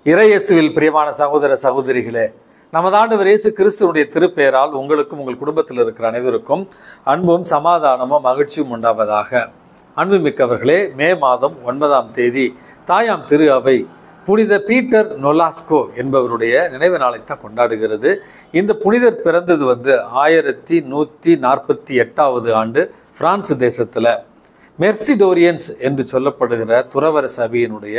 இறையேசுவில் பிரியமான சகோதர சகோதரிகளே, நமது ஆண்டவர் இயேசு கிறிஸ்துவனுடைய திருப்பெயரால் உங்களுக்கும் உங்கள் குடும்பத்தில் இருக்கிற அனைவருக்கும் அன்பும் சமாதானமும் மகிழ்ச்சியும் உண்டாவதாக. அன்புமிக்கவர்களே, மே மாதம் 9ஆம் தேதி தாயாம் திரு அவை புனித பீட்டர் நொலாஸ்கோ என்பவருடைய நினைவு நாளைத்தான் கொண்டாடுகிறது. இந்த புனிதர் பிறந்தது 1148 ஆண்டு பிரான்ஸ் தேசத்துல மெர்சிடோரியன்ஸ் என்று சொல்லப்படுகிற துறவர சபையினுடைய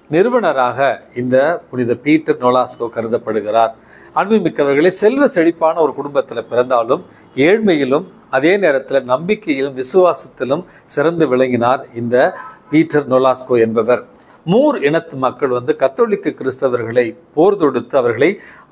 நிறுவனராக இந்த புனித பீட்டர் நொலாஸ்கோ கருதப்படுகிறார். அன்புமிக்கவர்களே, செல்வ செழிப்பான ஒரு குடும்பத்தில் பிறந்தாலும் ஏழ்மையிலும் அதே நேரத்தில் நம்பிக்கையிலும் விசுவாசத்திலும் சிறந்து விளங்கினார் இந்த பீட்டர் நொலாஸ்கோ என்பவர். மூர் இனத்து மக்கள் கத்தோலிக்க கிறிஸ்தவர்களை போர் தொடுத்து அவர்களை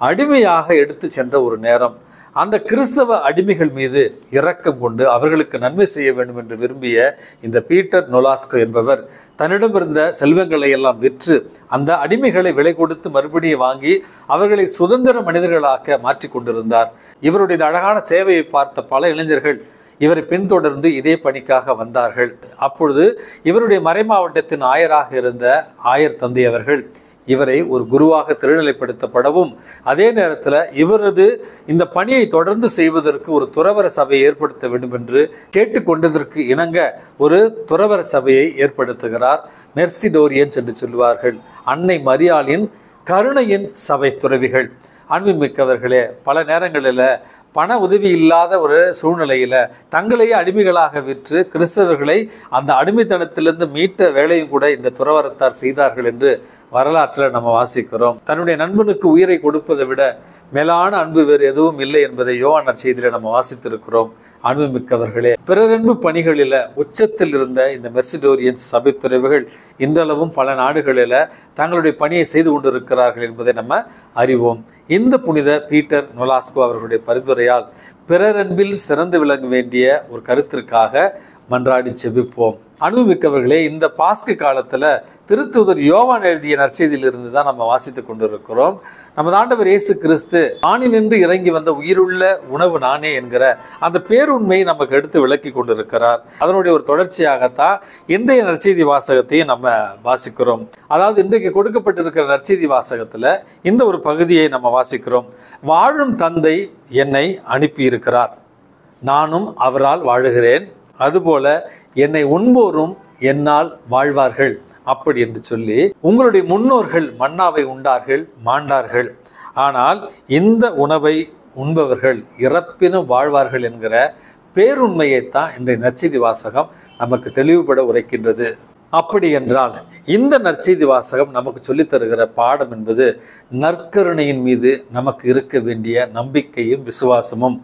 அடிமையாக எடுத்து சென்ற ஒரு நேரம். அந்த கிறிஸ்தவ அடிமைகள் மீது இரக்கம் கொண்டு அவர்களுக்கு நன்மை செய்ய வேண்டும் என்று விரும்பிய இந்த பீட்டர் நொலாஸ்கோ என்பவர் தன்னிடமிருந்த செல்வங்களை எல்லாம் விற்று அந்த அடிமைகளை விலை கொடுத்து மறுபடியும் வாங்கி அவர்களை சுதந்திர மனிதர்களாக மாற்றி கொண்டிருந்தார். இவருடைய அழகான சேவையை பார்த்த பல இளைஞர்கள் இவரை பின்தொடர்ந்து இதே பணிக்காக வந்தார்கள். அப்பொழுது இவருடைய மறைமாவட்டத்தின் ஆயராக இருந்த ஆயர் தந்தை அவர்கள் இவரை ஒரு குருவாக திருநிலைப்படுத்தப்படவும் அதே நேரத்தில் இவரது இந்த பணியை தொடர்ந்து செய்வதற்கு ஒரு துறவர சபையை ஏற்படுத்த வேண்டும் என்று கேட்டுக்கொண்டதற்கு இணங்க ஒரு துறவர சபையை ஏற்படுத்துகிறார். மெர்சிடோரியன்ஸ் என்று சொல்லுவார்கள். அன்னை மரியாளின் கருணையின் சபை துறவிகள். அன்புமிக்கவர்களே, பல நேரங்களில் பண உதவி இல்லாத ஒரு சூழ்நிலையில தங்களையே அடிமைகளாக விற்று கிறிஸ்தவர்களை அந்த அடிமைத்தனத்திலிருந்து மீட்ட வேலையும் கூட இந்த துறவரத்தார் செய்தார்கள் என்று வரலாற்றில் நம்ம வாசிக்கிறோம். தன்னுடைய நண்பனுக்கு உயிரை கொடுப்பதை விட மேலான அன்பு வேறு எதுவும் இல்லை என்பதை யோவான் நற்செய்தியில நம்ம வாசித்திருக்கிறோம். அன்புமிக்கவர்களே, பிறரன்பு பணிகளில உச்சத்தில் இருந்த இந்த மெர்சிடோரியன்ஸ் சபை துறவிகள் இன்றளவும் பல நாடுகளில தங்களுடைய பணியை செய்து கொண்டிருக்கிறார்கள் என்பதை நம்ம அறிவோம். இந்த புனித பீட்டர் நொலாஸ்கோ அவர்களுடைய பரிந்துரையால் பிறரன்பில் சிறந்து விளங்க வேண்டிய ஒரு கருத்திற்காக மன்றாடி செபிப்போம். அன்புமிக்கவர்களே, இந்த பாஸ்கு காலத்துல திருத்தூதர் யோவான் எழுதிய நற்செய்தியிலிருந்து தான் நம்ம வாசித்துக் கொண்டிருக்கிறோம். நமது ஆண்டவர் இயேசு கிறிஸ்து வானினின்று இறங்கி வந்த உயிருள்ள உணவு நானே என்கிற அந்த பேருண்மையை நமக்கு எடுத்து விளக்கி கொண்டிருக்கிறார். அதனுடைய ஒரு தொடர்ச்சியாகத்தான் இன்றைய நற்செய்தி வாசகத்தையும் நம்ம வாசிக்கிறோம். அதாவது இன்றைக்கு கொடுக்கப்பட்டிருக்கிற நற்செய்தி வாசகத்துல இந்த ஒரு பகுதியை நம்ம வாசிக்கிறோம். வாழும் தந்தை என்னை அனுப்பி இருக்கிறார், நானும் அவரால் வாழுகிறேன், அதுபோல என்னை உண்போரும் என்னால் வாழ்வார்கள் அப்படி என்று சொல்லி, உங்களுடைய முன்னோர்கள் மன்னாவை உண்டார்கள் மாண்டார்கள், ஆனால் இந்த உணவை உண்பவர்கள் இறப்பினும் வாழ்வார்கள் என்கிற பேருண்மையைத்தான் இன்றைய நற்செய்தி வாசகம் நமக்கு தெளிவுபட உரைக்கின்றது. அப்படி என்றால் இந்த நற்செய்தி வாசகம் நமக்கு சொல்லித் தருகிற பாடம் என்பது நற்கருணையின் மீது நமக்கு இருக்க வேண்டிய நம்பிக்கையும் விசுவாசமும்.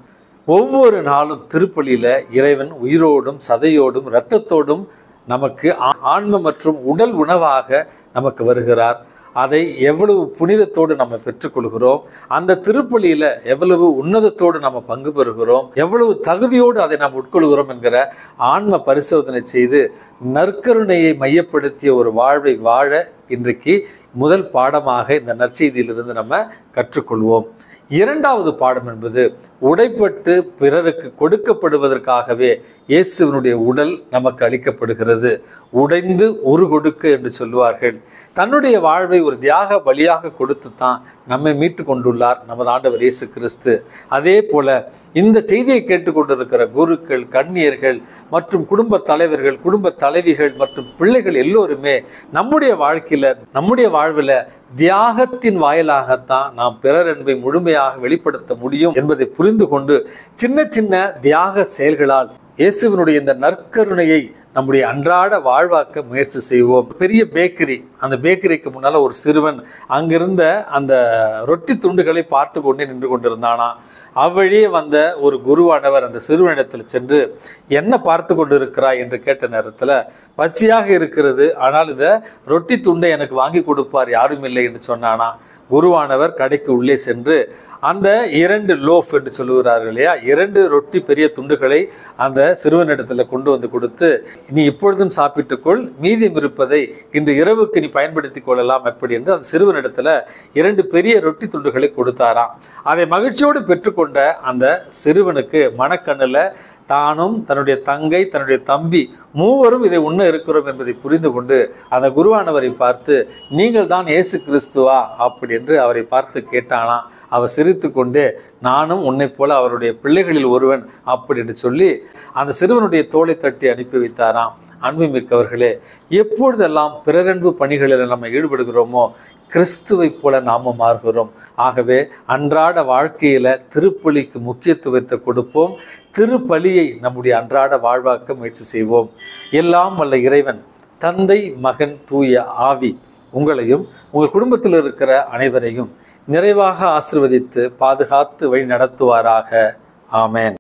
ஒவ்வொரு நாளும் திருப்பலியில இறைவன் உயிரோடும் சதையோடும் இரத்தத்தோடும் நமக்கு ஆன்ம மற்றும் உடல் உணவாக நமக்கு வருகிறார். அதை எவ்வளவு புனிதத்தோடு நம்ம பெற்றுக்கொள்கிறோம், அந்த திருப்பலியில எவ்வளவு உன்னதத்தோடு நம்ம பங்கு பெறுகிறோம், எவ்வளவு தகுதியோடு அதை நாம் உட்கொள்கிறோம் என்கிற ஆன்ம பரிசோதனை செய்து நற்கருணையை மையப்படுத்திய ஒரு வாழ்வை வாழ இன்றைக்கு முதல் பாடமாக இந்த நற்செய்தியிலிருந்து நம்ம கற்றுக்கொள்வோம். இரண்டாவது பாடம் என்பது உடைப்பட்டு பிறருக்கு கொடுக்கப்படுவதற்காகவே இயேசுவினுடைய உடல் நமக்கு அளிக்கப்படுகிறது. உடைந்து ஒரு கொடுக்க என்று சொல்லுவார்கள். தன்னுடைய வாழ்வை ஒரு தியாக பலியாக கொடுத்து தான் நம்மை மீட்டு கொண்டுள்ளார் நமது ஆண்டவர் இயேசு கிறிஸ்து. அதே போல இந்த செய்தியை கேட்டுக்கொண்டிருக்கிற குருக்கள், கன்னியர்கள் மற்றும் குடும்ப தலைவர்கள், குடும்ப தலைவிகள் மற்றும் பிள்ளைகள் எல்லோருமே நம்முடைய வாழ்க்கையில நம்முடைய வாழ்வில் தியாகத்தின் வாயிலாகத்தான் நாம் பிறர் அன்பை முழுமையாக வெளிப்படுத்த முடியும் என்பதை புரிந்து கொண்டு சின்ன சின்ன தியாக செயல்களால் இயேசுவினுடைய இந்த நற்கருணையை நம்முடைய அன்றாட வாழ்வாக்க முயற்சி செய்வோம். பெரிய பேக்கரி, அந்த பேக்கரிக்கு முன்னால ஒரு சிறுவன் அங்கிருந்த அந்த ரொட்டி துண்டுகளை பார்த்து கொண்டே நின்று கொண்டிருந்தானா. அவ்வழியே வந்த ஒரு குருவானவர் அந்த சிறுவனிடத்தில் சென்று என்ன பார்த்து கொண்டு இருக்கிறாய் என்று கேட்ட நேரத்தில் பசியாக இருக்கிறது, ஆனால் இந்த ரொட்டி துண்டை எனக்கு வாங்கி கொடுப்பார் யாரும் இல்லை என்று சொன்னானா. குருவானவர் கடைக்கு உள்ளே சென்று அந்த 2 லோஃப் என்று சொல்லுகிறார்கள் இல்லையா, 2 ரொட்டி பெரிய துண்டுகளை அந்த சிறுவனிடத்துல கொண்டு வந்து கொடுத்து, நீ இப்பொழுதும் சாப்பிட்டுக்கொள், மீதம் இருப்பதை இன்று இரவுக்கு நீ பயன்படுத்திக் கொள்ளலாம் எப்படி என்று அந்த சிறுவனிடத்துல 2 பெரிய ரொட்டி துண்டுகளை கொடுத்தாராம். அதை மகிழ்ச்சியோடு பெற்றுக்கொண்ட அந்த சிறுவனுக்கு மனக்கண்ணுல தானும் தன்னுடைய தங்கை தன்னுடைய தம்பி மூவரும் இதை உண்ண இருக்கிறோம் என்பதை புரிந்து கொண்டு அந்த குருவானவரை பார்த்து, நீங்கள் தான் இயேசு கிறிஸ்துவா அப்படி என்று அவரை பார்த்து கேட்டானாம். அவர் சிரித்து கொண்டே, நானும் உன்னை போல அவருடைய பிள்ளைகளில் ஒருவன் அப்படி என்று சொல்லி அந்த சிறுவனுடைய தோளை தட்டி அனுப்பி வைத்தாராம். அன்புமிக்கவர்களே, எப்பொழுதெல்லாம் பிறரன்பு பணிகளில் நம்ம ஈடுபடுகிறோமோ கிறிஸ்துவை போல நாம மாறுகிறோம். ஆகவே அன்றாட வாழ்க்கையில திருப்பலிக்கு முக்கியத்துவத்தை கொடுப்போம். திருப்பலியை நம்முடைய அன்றாட வாழ்வாக்க முயற்சி செய்வோம். எல்லாம் வல்ல இறைவன் தந்தை, மகன், தூய ஆவி உங்களையும் உங்கள் குடும்பத்தில் இருக்கிற அனைவரையும் நிறைவாக ஆசீர்வதித்து பாதுகாத்து வழி நடத்துவாராக. ஆமேன்.